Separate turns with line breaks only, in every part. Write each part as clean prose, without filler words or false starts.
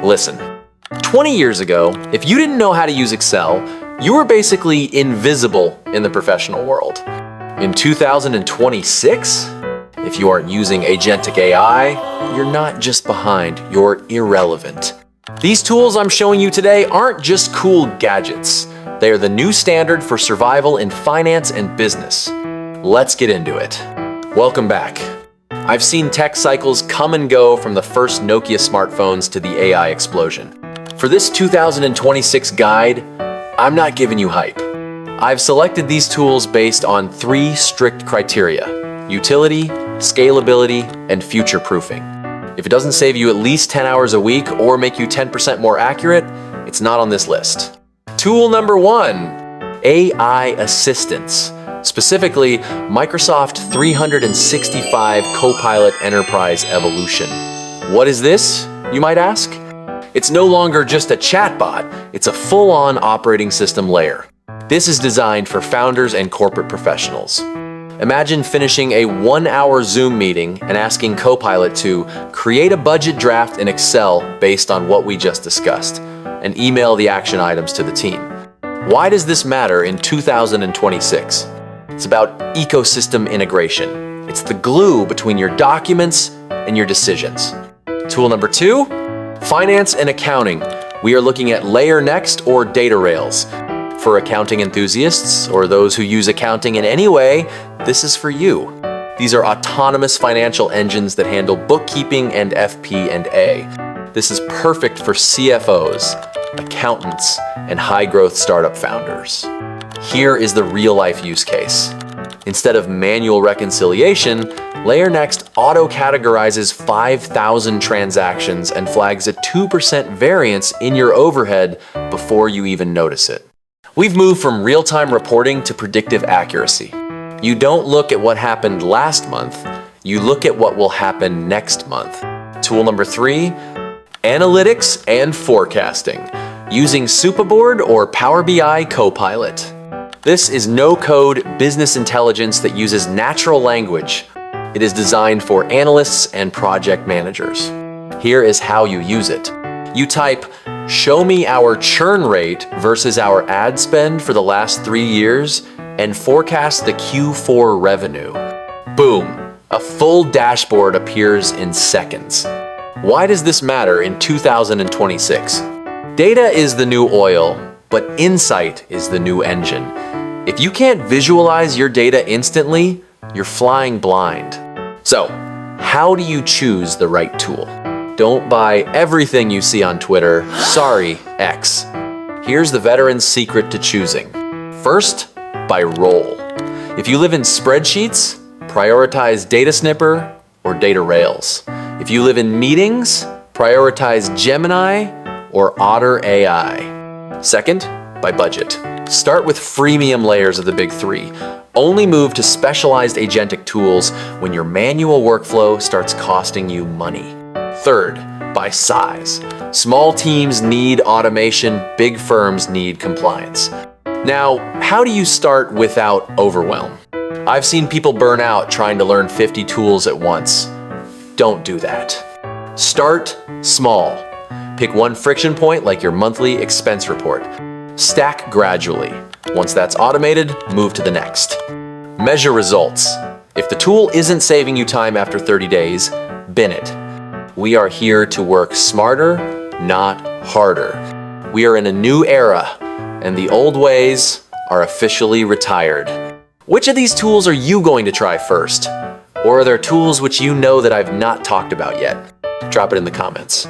Listen, 20 years ago, if you didn't know how to use Excel, you were basically invisible in the professional world. In 2026, if you aren't using Agentic AI, you're not just behind, you're irrelevant. These tools I'm showing you today aren't just cool gadgets. They are the new standard for survival in finance and business. Let's get into it. Welcome back. I've seen tech cycles come and go from the first Nokia smartphones to the AI explosion. For this 2026 guide, I'm not giving you hype. I've selected these tools based on 3 strict criteria: utility, scalability, and future-proofing. If it doesn't save you at least 10 hours a week or make you 10% more accurate, it's not on this list. Tool number 1, AI assistants. Specifically, Microsoft 365 Copilot Enterprise Evolution. What is this, you might ask? It's no longer just a chatbot, it's a full-on operating system layer. This is designed for founders and corporate professionals. Imagine finishing a 1-hour Zoom meeting and asking Copilot to create a budget draft in Excel based on what we just discussed, and email the action items to the team. Why does this matter in 2026? It's about ecosystem integration. It's the glue between your documents and your decisions. Tool number 2, finance and accounting. We are looking at LayerNext or Datarails. For accounting enthusiasts or those who use accounting in any way, this is for you. These are autonomous financial engines that handle bookkeeping and FP&A. This is perfect for CFOs, accountants, and high-growth startup founders. Here is the real-life use case. Instead of manual reconciliation, LayerNext auto-categorizes 5,000 transactions and flags a 2% variance in your overhead before you even notice it. We've moved from real-time reporting to predictive accuracy. You don't look at what happened last month, you look at what will happen next month. Tool number 3, analytics and forecasting, using Supaboard or Power BI Copilot. This is no-code business intelligence that uses natural language. It is designed for analysts and project managers. Here is how you use it. You type, "Show me our churn rate versus our ad spend for the last 3 years and forecast the Q4 revenue." Boom, a full dashboard appears in seconds. Why does this matter in 2026? Data is the new oil, but insight is the new engine. If you can't visualize your data instantly, you're flying blind. So, how do you choose the right tool? Don't buy everything you see on Twitter. Sorry, X. Here's the veteran's secret to choosing. First, by role. If you live in spreadsheets, prioritize Data Snipper or Datarails. If you live in meetings, prioritize Gemini or Otter AI. Second, by budget. Start with freemium layers of the big 3. Only move to specialized agentic tools when your manual workflow starts costing you money. Third, by size. Small teams need automation, big firms need compliance. Now, how do you start without overwhelm? I've seen people burn out trying to learn 50 tools at once. Don't do that. Start small. Pick one friction point like your monthly expense report. Stack gradually. Once that's automated, move to the next. Measure results. If the tool isn't saving you time after 30 days, bin it. We are here to work smarter, not harder. We are in a new era, and the old ways are officially retired. Which of these tools are you going to try first? Or are there tools which you know that I've not talked about yet? Drop it in the comments.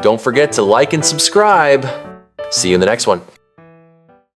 Don't forget to like and subscribe. See you in the next one.